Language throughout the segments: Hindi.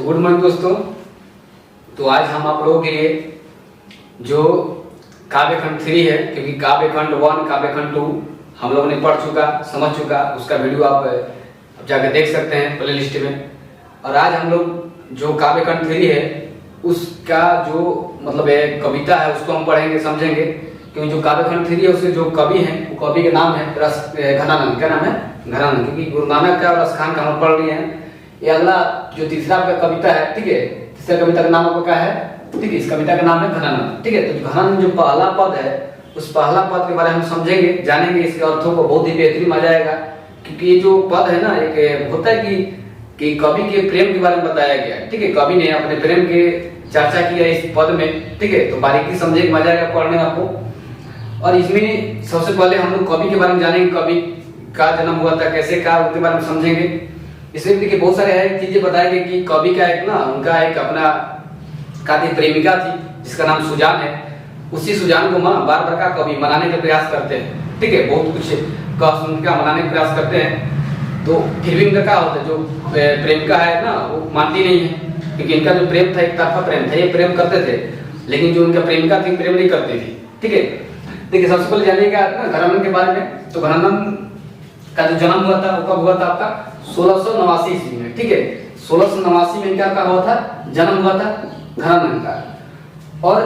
गुड मॉर्निंग दोस्तों। तो आज हम आप लोगों के लिए जो काव्य खंड 3 है, क्योंकि काव्य खंड 1 काव्य खंड 2 हम लोगों ने पढ़ चुका समझ चुका, उसका वीडियो आप जाकर देख सकते हैं प्ले लिस्ट में। और आज हम लोग जो काव्य खंड 3 है उसका जो मतलब है कविता है उसको हम पढ़ेंगे समझेंगे। क्योंकि जो काव्य खंड 3 है उसके जो कवि हैं वो कवि का नाम है घनानंद। क्या नाम है? घनानंद। क्योंकि गुरु नानक का और रसखान का हम पढ़ लिए हैं। ये अगला जो तीसरा कविता है, ठीक है, तीसरा कविता का नाम आपका क्या है? ठीक है, इस कविता का नाम है घनानंद। ठीक है, तो घनानंद जो पहला पद है उस पहला पद के बारे में हम समझेंगे, जानेंगे, इसके अर्थों को बहुत ही बेहतरीन मजा आएगा। क्योंकि ये जो पद है ना, एक होता है कि कवि के प्रेम के बारे में बताया गया है। ठीक है, कवि ने अपने प्रेम के चर्चा की है इस पद में। ठीक है, तो बारीकी समझेंगे, मजा आएगा पढ़ने आपको। और इसमें सबसे पहले हम लोग कवि के बारे में जानेंगे, कवि का जन्म हुआ था कैसे, का उसके बारे में समझेंगे। इसमें देखिए बहुत सारे चीजें बताई गई कि कवि का एक ना उनका एक अपना काफी प्रेमिका थी जिसका नाम सुजान है। उसी सुजान को बार बार का कवि मनाने का प्रयास करते हैं। ठीक है, बहुत कुछ कह सुन का मनाने का प्रयास करते हैं। तो फिर भी इनका क्या होता है, जो प्रेमिका है ना वो मानती नहीं है। क्योंकि इनका जो प्रेम था एक तरफा प्रेम था, ये प्रेम करते थे, लेकिन जो उनका प्रेमिका थी प्रेम नहीं करती थी। ठीक है, देखिए सबसे पहले जानिएगा ना घनानंद के बारे में। तो घनानंद का जो जन्म हुआ था वो कब हुआ था? आपका 1689 ईस्वी में। ठीक है, 1689 में इनका क्या हुआ था? जन्म हुआ था घनानंद का। और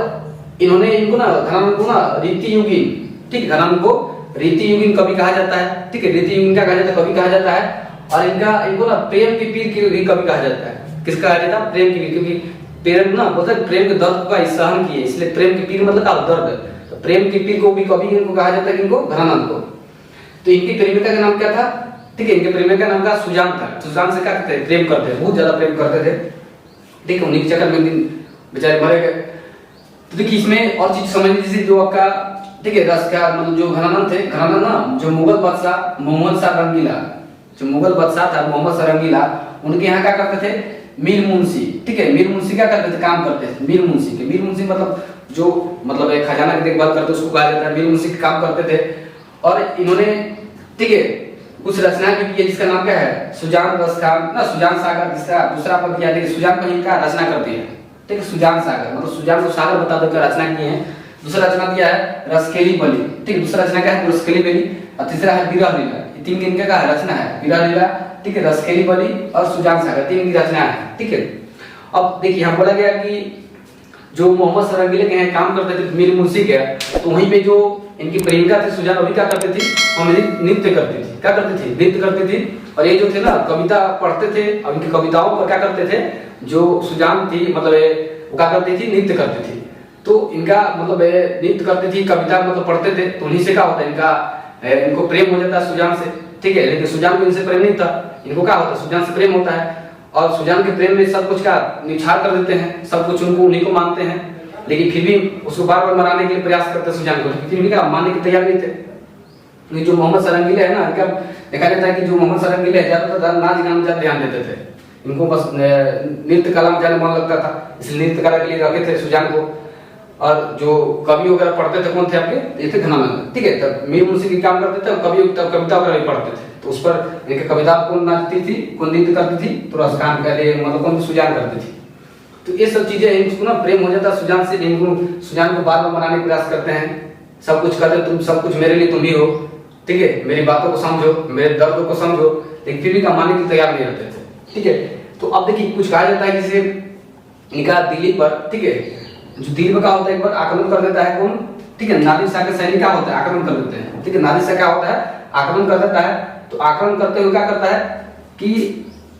इन्होंने इनको ना घनानंद को ना रीति युगीन, ठीक, घनानंद को रीति युगीन कवि कहा जाता है। ठीक है, रीति युगीन क्या कहा जाता है? कवि कहा जाता है। और इनको ना प्रेम की पीर के भी कवि कहा जाता है। किसका कहा जाता है? प्रेम की पीर। क्योंकि प्रेम ना बोलते हैं प्रेम के दर्द का सहन किए, इसलिए प्रेम की पीर मतलब क्या? दर्द। तो प्रेम की पीर को भी कवि इनको कहा जाता है, इनको घनानंद को। तो इनकी प्रेमिका का नाम क्या था? ठीक है, इनके प्रेमिका का नाम का सुजान था। सुजान से क्या करते थे? प्रेम करते थे, बहुत ज्यादा प्रेम करते थे। ठीक है, उन्हीं के चक्कर में दिन बेचारे मरे गए। तो देखिए इसमें और चीज समझनी, जैसे जो आपका ठीक है रस का मतलब जो घनानंद थे, घनानंद ना जो मुगल बादशाह मोहम्मद शाह रंगीला, जो मुगल बादशाह था मोहम्मद शाह रंगीला, उनके यहाँ क्या करते थे? मीर मुंशी। ठीक है, मीर मुंशी क्या करते थे? काम करते थे मीर मुंशी के। मीर मुंशी मतलब जो मतलब एक खजाना की देखभाल करते उसको कहा जाता है मीर मुंशी के काम करते थे। और इन्होंने ठीक है कुछ रचना भी की है जिसका नाम क्या है? सुजान रसखान ना सुजान सागर, जिसका दूसरा पद किया है। सुजान को इनका रचना करती है। ठीक है, सुजान सागर मतलब सुजान को सागर बता देकर रचना की है। दूसरा रचना दिया है रसखेली बली। ठीक है, दूसरा रचना क्या है? रसखेली बली। और तीसरा है विरह लीला। ये तीन इनका क्या है? रचना है, विरह लीला, ठीक है, रसखेली बली और सुजान सागर, तीन की रचना है। ठीक है, अब देखिए यहाँ बोला गया कि जो मोहम्मद शाह रंगीला के यहाँ काम करते थे मीर मुंशी के, तो वहीं पे जो इनकी प्रेमिका थी सुजान, अभी क्या करती थी? नृत्य करती थी। क्या करती थी? नृत्य करती थी। और ये जो थे ना कविता पढ़ते थे, और इनकी कविताओं पर क्या करते थे? जो सुजान थी मतलब वो क्या करती थी? नृत्य करती थी। तो इनका मतलब नृत्य करती थी, कविता मतलब पढ़ते थे, तो उन्हीं से क्या होता है? इनको प्रेम हो जाता है सुजान से। ठीक है, लेकिन सुजान को इनसे प्रेम नहीं था। इनको क्या होता है? सुजान से प्रेम होता है। और सुजान के प्रेम में सब कुछ का निछार कर देते हैं, सब कुछ उनको उन्हीं को मानते हैं। लेकिन फिर भी उसको बार बार मनाने के लिए प्रयास करते हैं सुजान को, लेकिन क्या मानने की तैयार नहीं थे। जो मोहम्मद शाह रंगीला है ना, क्या देखा जाता है कि जो मोहम्मद शाह रंगीला है ज्यादातर नाच गान में ज्यादा ध्यान देते थे। इनको बस नृत्य कला में ज्यादा मन लगता था, इसलिए नृत्य कला के लिए रखे थे सुजान को। और जो कवि वगैरह पढ़ते थे कौन थे आपके? ये थे घनानंद। ठीक है, तब मीर मुंशी की काम करते थे, कवि कविता वगैरह भी पढ़ते थे। तो उस पर इनकी कविता कौन नाचती थी, कौन नृत्य करती थी? तो रसखान पहले मतलब कौन? सुजान करती थी। तो ये सब चीजें इनको ना प्रेम हो जाता सुजान से। इनको सुजान को बार बार मनाने का प्रयास करते हैं, सब कुछ करते, तुम सब कुछ मेरे लिए तुम ही हो। ठीक है, मेरी बातों को समझो, मेरे दर्दों को समझो, लेकिन फिर भी का मानने की तैयार नहीं रहते थे। ठीक है, तो अब देखिए कुछ कहा जाता है जैसे इनका दिल्ली पर, ठीक है, जो दिल्ली में क्या होता है एक बार आक्रमण कर देता है कौन? ठीक है, नादिर शाह के सैनिक क्या होता है? आक्रमण कर देते हैं। ठीक है, नादिर शाह क्या होता है? आक्रमण कर देता है। तो आक्रमण करते हुए क्या करता है कि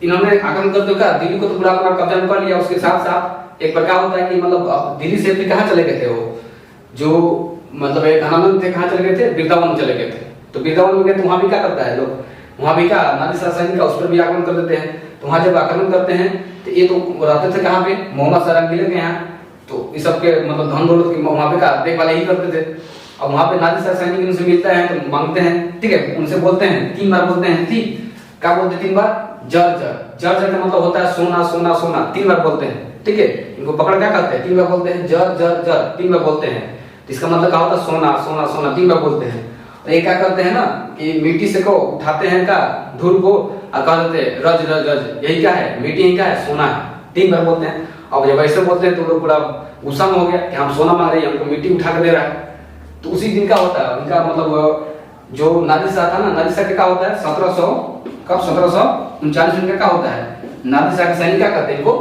इन्होंने आक्रमण करते हुए दिल्ली को तो पूरा अपना कब्जा में कर लिया। उसके साथ साथ एक प्रकार होता है कि मतलब दिल्ली से फिर कहाँ चले गए थे वो जो मतलब घनानंद थे, कहाँ चले गए थे? वृंदावन चले गए थे। तो वृंदावन में गए तो वहां भी क्या करता है लोग? वहां भी क्या नादिर शाह सैनिक का उस पर भी आक्रमण कर देते हैं। तो वहां जब आक्रमण करते हैं तो ये तो रहते थे कहाँ पे? मोहम्मद शाह रंगीला के यहाँ। तो इस सब के मतलब धन दौलत की वहां पे का देखभाल यही करते थे। अब वहां पे नादिर शाह सैनिक उनसे मिलते हैं तो मांगते हैं। ठीक है, उनसे बोलते हैं, 3 बार बोलते हैं। ठीक, क्या बोलते? 3 बार जर जर। जर जर का मतलब होता है सोना सोना सोना, 3 बार बोलते हैं। ठीक है, इनको पकड़ क्या करते हैं? 3 बार बोलते हैं जर जर जर, 3 बार बोलते हैं। तो इसका मतलब क्या होता है? सोना सोना सोना, 3 बार बोलते हैं। और ये क्या करते हैं ना कि मिट्टी से को उठाते हैं का धूल को और कह देते रज रज रज। यही क्या है? मिट्टी ही क्या है? सोना है। दिन भर बोलते हैं। अब जब ऐसे बोलते हैं तो लोग पूरा गुस्सा में हो गया कि हम सोना मांग रहे हैं, हमको मिट्टी उठा कर दे रहा है। तो उसी दिन का होता है उनका मतलब जो नादिर शाह था ना, नादिर शाह क्या होता है 1739 में क्या होता है, नादिर शाह के सैनिक क्या करते हैं इनको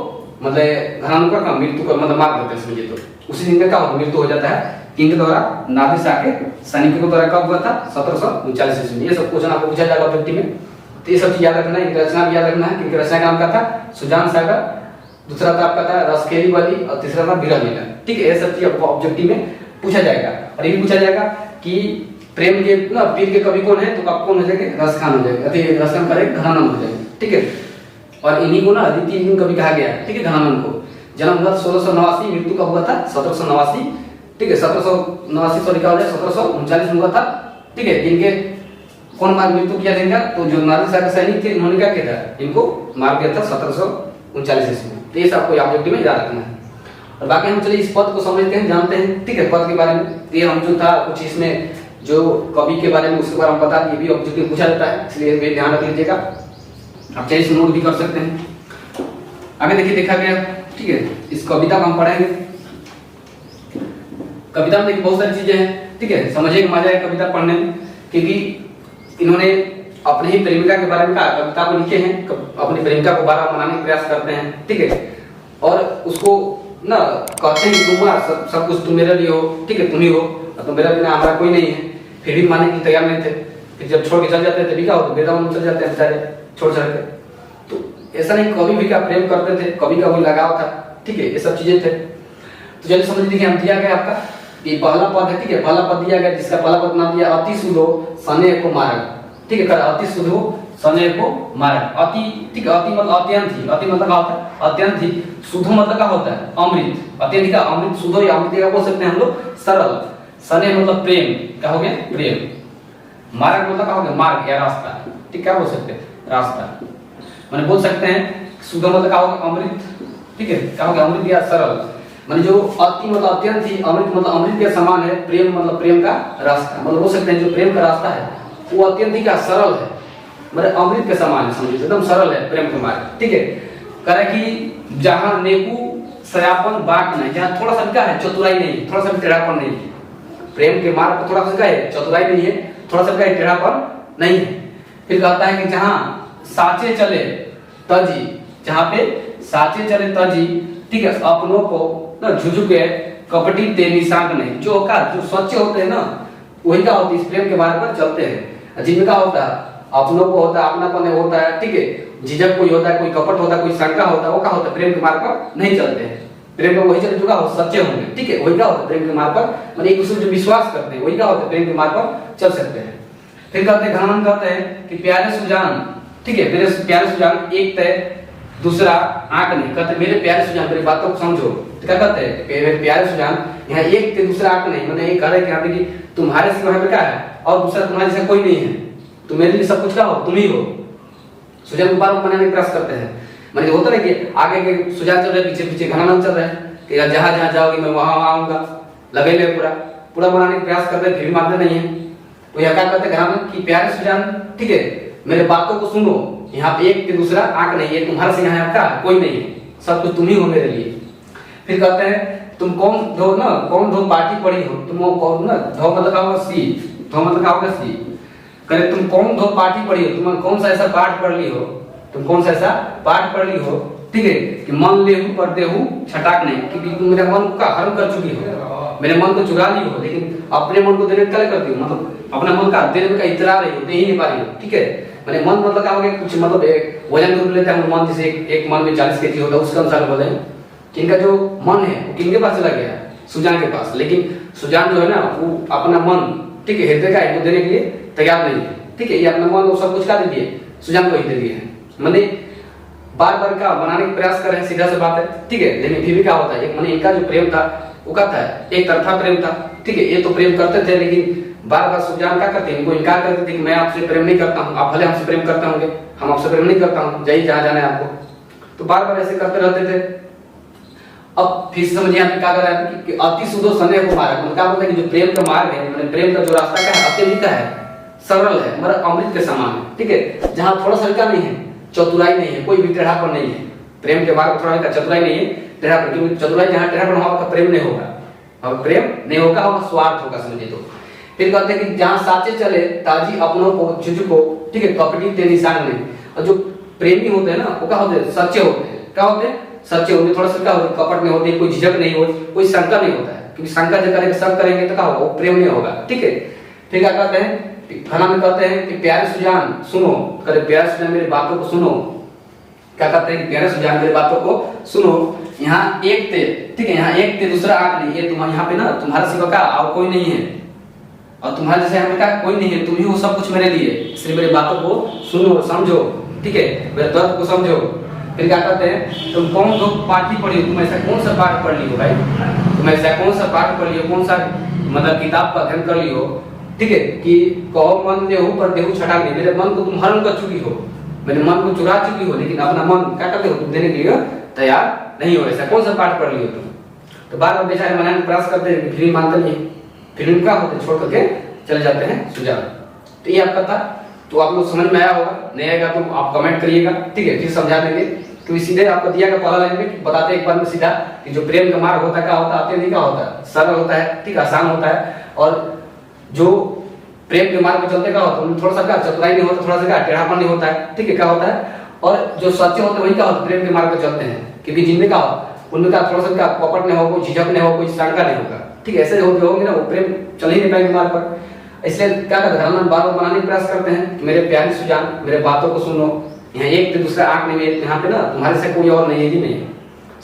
मतलब घरानों का मृत्यु का मतलब मार देते हैं समझिए। तो उसी दिन का क्या होता है मृत्यु हो जाता है किनके द्वारा, नादिर शाह के सैनिकों के द्वारा। कब हुआ था 1739 ईस्वी में। ये सब क्वेश्चन आपको पूछा जाएगा ऑब्जेक्टिव में, तो ये सब चीज याद रखना है। इनकी रचना भी याद रखना है। इनकी रचना का नाम क्या था, सुजान सागर, दूसरा था आपका था रसखेली वाली और तीसरा था बिरह लीला। ठीक है, ये सब चीज आपको ऑब्जेक्टिव में पूछा जाएगा। और ये भी पूछा जाएगा कि प्रेम के ना पीर के कवि कौन है, तो आप कौन हो जाएंगे, रसखान हो जाएगा, रसखान का एक घराना हो जाएगा। ठीक है, और इन्हीं को ना द्वितीय कवि कहा गया है। ठीक है, घराना को जन्म हुआ 1689, मृत्यु कब हुआ था 1789। ठीक है, 1789 सॉरी क्या हो जाए 1739 में हुआ था। ठीक है, जिनके कौन मार मृत्यु किया जाएगा, तो जो नादिर शाह के सैनिक थे उन्होंने क्या किया था, इनको मार दिया था 1739 ईस्वी में। तो ये आपको ऑब्जेक्टिव में याद रखना है। और बाकी हम चलिए इस पद को समझते हैं, जानते हैं। ठीक है, पद के बारे में ये हम जो था कुछ इसमें जो कवि के बारे में उसके बारे में बता दिए, भी ऑब्जेक्टिव पूछा जाता है, इसलिए वे ध्यान रख लीजिएगा। आप चाहे इसे नोट भी कर सकते हैं। आगे देखिए देखा गया। ठीक है, इस कविता को हम पढ़ेंगे। कविता में देखिए बहुत सारी चीजें हैं। ठीक है, समझिए मजा है कविता पढ़ने में, क्योंकि इन्होंने अपने ही प्रेमिका के बारे में कहा, कविता को लिखे हैं, अपनी प्रेमिका को बारह मनाने का प्रयास करते हैं। ठीक है, और उसको ना कहते हैं कि तुम सब कुछ तुम मेरे लिए हो। ठीक है, तुम ही हो, तो मेरा बिना हमारा कोई नहीं है। फिर भी मानने की तैयार नहीं थे। फिर जब छोड़ के चल जाते थे, क्या होता, वृंदावन चल जाते हैं बेचारे छोड़ छाड़ के। तो ऐसा नहीं, कवि भी का प्रेम करते थे, कवि का कोई लगाव था। ठीक है, ये सब चीजें थे। तो चलिए समझ लीजिए, हम दिया गया आपका ये पहला पद है। ठीक है, पहला पद दिया गया, जिसका पहला पद नाम दिया अति सुधो सने को मारक। ठीक है, अति सुधो सने को मारक। अति, ठीक है, अति मतलब अत्यंत ही, अति मतलब क्या होता है अत्यंत ही, सुधो मतलब क्या होता है अमृत, अत्यंत का अमृत, सुधो या अमृत का बोल सकते हैं हम लोग सरल। सने मतलब प्रेम, क्या हो गया प्रेम। मार्ग मतलब क्या हो गया मार्ग या रास्ता। ठीक, क्या बोल सकते हैं रास्ता, माने बोल सकते हैं सुधा मतलब क्या होगा अमृत। ठीक है, क्या होगा अमृत या सरल, माने जो अति मतलब अत्यंत ही, अमृत मतलब अमृत के समान है, प्रेम मतलब प्रेम का रास्ता। मतलब बोल सकते हैं जो प्रेम का रास्ता है वो अत्यंत ही क्या सरल है, मतलब अमृत के समान है, समझिए एकदम सरल है प्रेम का मार्ग। ठीक है, कह कि जहां नेकू सयापन बाक नहीं, जहां थोड़ा सा क्या है चतुराई नहीं, थोड़ा सा भी टेढ़ापन नहीं है। प्रेम के मार्ग पर थोड़ा सा क्या है चतुराई नहीं है, थोड़ा सा क्या है टेढ़ापन नहीं है। फिर कहता है कि जहां साचे चले तजी, जहां पे साचे चले तजी, ठीक है, अपनों को ना झुझुके कपटी ते निशान नहीं, जो का जो सच्चे होते हैं ना वही का होती है, इस प्रेम के मार्ग पर चलते हैं। जिनमें का होता है अपनों को होता है, अपनापन होता है। ठीक है, झिझक कोई होता है, कोई कपट होता है, कोई शंका होता है, वो क्या होता है प्रेम के मार्ग पर नहीं चलते हैं। प्रेम में वही चलते जो का हो सच्चे होंगे। ठीक है, वही क्या होता है प्रेम के मार्ग पर, मतलब एक दूसरे जो विश्वास करते हैं वही क्या होता है प्रेम के मार्ग पर चल सकते हैं। फिर कहते हैं घनानंद कहते हैं कि प्यारे सुजान, ठीक है, मेरे प्यारे सुजान एक तय दूसरा आंख नहीं। कहते मेरे प्यारे सुजान मेरी बातों को समझो। तो क्या कहते हैं मेरे प्यारे सुजान, यहाँ एक तय दूसरा आंख नहीं, मतलब एक कह रहे हैं कि तुम्हारे सिवा पे क्या है और दूसरा तुम्हारे जैसा कोई नहीं है, तुम मेरे लिए सब कुछ क्या हो, तुम ही हो। सुजान को बार बनाने का प्रयास करते हैं, मतलब होता है कि आगे के सुजान चल रहे पीछे पीछे घनानंद चल रहे हैं कि जहां जहां जाओगे मैं वहां आऊंगा, लगे ले पूरा पूरा बनाने का प्रयास करते हैं, फिर भी मानते नहीं है। तो यह क्या कहते हैं घनानंद की प्यारे सुजान, ठीक है, मेरे बातों को सुनो, यहाँ पे एक के दूसरा आंख नहीं है, तुम्हारे से यहाँ का कोई नहीं है, सब कुछ तुम ही हो मेरे लिए। फिर कहते हैं तुम कौन धो ना, कौन धो पार्टी पड़ी हो, तुम कौन ना धो मतलब का होगा सी, धो मतलब का होगा सी, करे तुम कौन धो पार्टी पड़ी हो, तुम कौन सा ऐसा पाठ पढ़ ली हो, तुम कौन सा ऐसा पाठ पढ़ ली हो, ठीक है, कि मन लेहू पर देहू छटाक नहीं, क्योंकि तुम मेरे मन का हरण कर चुकी हो, मेरे मन को चुरा ली हो, लेकिन अपने मन को देने का क्या करती हो, मतलब अपना मन का देने का इतरा रही हो, दे ही नहीं पा रही हो। ठीक है, मैंने मन मतलब क्या हो गया कुछ मतलब एक वजन ग्रुप लेते हैं मन, जैसे एक मन में 40 केजी होता है उसके अनुसार बोले कि इनका जो मन है वो किनके पास चला गया, सुजान के पास, लेकिन सुजान जो है ना वो अपना मन, ठीक है, हृदय का है वो देने के लिए तैयार नहीं है। ठीक है, ये अपना मन वो सब कुछ क्या दे दिए, सुजान को ही दे दिए हैं, मैंने बार बार का बनाने का प्रयास कर रहे हैं, सीधा सा बात है। ठीक है, लेकिन फिर भी क्या होता है, एक मैंने इनका जो प्रेम था वो क्या था, एक तरफा प्रेम था। ठीक है, ये तो प्रेम करते थे, लेकिन बार बार सुजान क्या करते हैं, इनको इनकार करते थे कि मैं आपसे प्रेम नहीं करता हूँ, आप भले हमसे प्रेम करते होंगे, हम आपसे प्रेम नहीं करता हूँ, जाइए जहाँ जाना है आपको। तो बार बार ऐसे करते रहते थे। अब फिर समझिए यहाँ पे क्या कर रहा है कि अति सुधो सने को मार्ग, मतलब क्या बोलते हैं कि जो प्रेम का मार्ग है, मतलब प्रेम का जो रास्ता क्या है, अत्यधिक है, सरल है, मतलब अमृत के समान है। ठीक है, जहाँ थोड़ा सा नहीं है, चतुराई नहीं है, कोई भी टेढ़ापन नहीं है, प्रेम के मार्ग पर का चतुराई नहीं है, टेढ़ापन, क्योंकि चतुराई जहाँ टेढ़ापन होगा आपका प्रेम नहीं होगा, और प्रेम नहीं होगा और स्वार्थ होगा, समझिए। तो फिर कहते हैं कि जहाँ साचे चले ताजी अपनों को झुझ को, ठीक है, कपटी ते निशान नहीं। और जो प्रेमी होते हैं ना वो क्या होते हैं, सच्चे होते हैं। क्या होते हैं, सच्चे होते हैं। थोड़ा सा क्या होते हैं, कपट नहीं होते, कोई झिझक नहीं हो, कोई शंका नहीं होता है, क्योंकि शंका जब करेंगे शक करेंगे तो क्या होगा, वो प्रेम नहीं होगा, ठीक है। फिर क्या कहते हैं, फला में कहते हैं कि प्यारे सुजान सुनो, करे प्यारे सुजान मेरी बातों को सुनो। क्या कहते हैं कि प्यारे सुजान मेरी बातों को सुनो, यहाँ एक थे, ठीक है, यहाँ एक थे दूसरा आंख नहीं, ये तुम्हारे यहाँ पे ना तुम्हारा सिवा का और कोई नहीं है, और तुम्हारे जैसे यहाँ पे का कोई नहीं है, तुम ही हो सब कुछ मेरे लिए, इसलिए मेरी बातों को सुनो समझो, ठीक है, मेरे दर्द को समझो। फिर क्या कहते हैं, तुम कौन दो पाठी पढ़ी हो, तुम ऐसा कौन सा पाठ पढ़ ली हो भाई, तुम ऐसा कौन सा पाठ पढ़ लियो, कौन सा मतलब किताब का अध्ययन कर लियो, ठीक है, कि कहो मन देहु पर देहु छटा नहीं, मेरे मन को तुम हरण कर चुकी हो, मेरे मन को चुरा चुकी हो, लेकिन अपना मन क्या करते हो, तुम देने के लिए तैयार नहीं हो। ऐसा कौन सा पाठ पढ़ लियो तुम। तो बार बार बेचारे मनाने का प्रयास करते हैं, फिर मानते नहीं, फिर क्या होते छोड़ करके चले जाते हैं सुझाव। तो ये आपका था, तो आप लोग समझ में आया होगा, नहीं आएगा तो आप कमेंट करिएगा, ठीक है, फिर समझा देंगे। क्योंकि सीधे आपको दिया गया पहला लाइन में बताते एक बार में सीधा कि जो प्रेम का मार्ग होता है क्या होता है, अत्यंत क्या होता है, सरल होता है, ठीक, आसान होता है। और जो प्रेम के मार्ग पर चलते क्या होता है, उनमें थोड़ा सा क्या चतुराई नहीं होता, थोड़ा सा क्या टेढ़ापन नहीं होता है, ठीक है, क्या होता है। और जो सच्चे होते हैं वही क्या होता है, प्रेम के मार्ग पर चलते हैं, क्योंकि जिनमें क्या उनमें क्या थोड़ा सा क्या कपट नहीं होगा, कोई झिझक नहीं होगा, कोई शंका नहीं होगा, ठीक है, ऐसे होंगे ना वो प्रेम चल ही नहीं पाएंगे मार्ग पर। इसलिए क्या करते हैं, हम बार बार बनाने का प्रयास करते हैं कि मेरे प्यारे सुजान मेरे बातों को सुनो, यहाँ एक तो दूसरा आंख नहीं, यहाँ पे ना तुम्हारे से कोई और नहीं है, ही नहीं,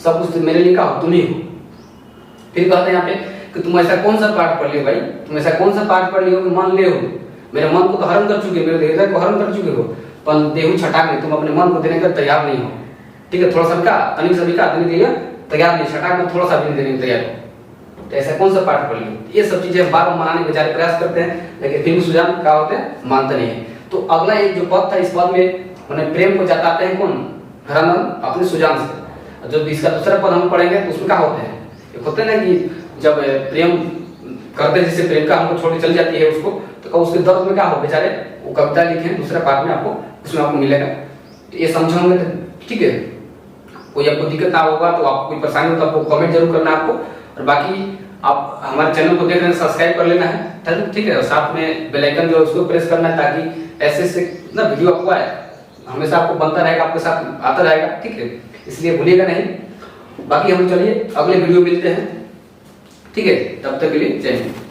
सब कुछ मेरे लिए क्या हो, तुम ही हो। फिर कहते हैं यहाँ पे कि तुम ऐसा कौन सा पाठ पढ़ लियो भाई, तुम ऐसा कौन सा पाठ पढ़ लियो कि मान ले हो, मेरे मन को तो हरण कर चुके, मेरे हृदय को हरण कर चुके हो, पर देहु छटाक नहीं, तुम अपने मन को देने का तैयार नहीं हो, ठीक है, थोड़ा सा का तनिक सभी का देने के लिए तैयार नहीं, छटाक में थोड़ा सा भी देने के तैयार हो। तो ऐसा कौन सा पाठ पढ़ लियो, ये सब चीजें बार बार मनाने के बेचारे प्रयास करते हैं, लेकिन फिर सुजान क्या होते हैं, मानते नहीं है। तो अगला एक जो पद था, इस पद में मैंने प्रेम को जताते हैं कौन, धरानंद अपने सुजान से। जब इसका दूसरा पद हम पढ़ेंगे तो उसमें क्या होते हैं, एक होते हैं ना कि जब प्रेम करते हैं, जिससे प्रेम का हमको छोड़ के चली जाती है उसको, तो उसके दर्द में क्या हो बेचारे, वो कविता लिखे हैं दूसरे पार्ट में, आपको उसमें आपको मिलेगा। तो ये समझोगे तो ठीक है, कोई आपको दिक्कत ना होगा तो आपको कोई परेशानी हो तो आपको कमेंट जरूर करना है आपको। और बाकी आप हमारे चैनल को देख रहे हैं, सब्सक्राइब कर लेना है, ठीक है, और साथ में बेल आइकन जो है उसको प्रेस करना है, ताकि ऐसे ना वीडियो आपको आए, हमेशा आपको बनता रहेगा, आपके साथ आता रहेगा, ठीक है, इसलिए भूलिएगा नहीं। बाकी हम चलिए अगले वीडियो मिलते हैं, ठीक है, तब तक के लिए जय हिंद।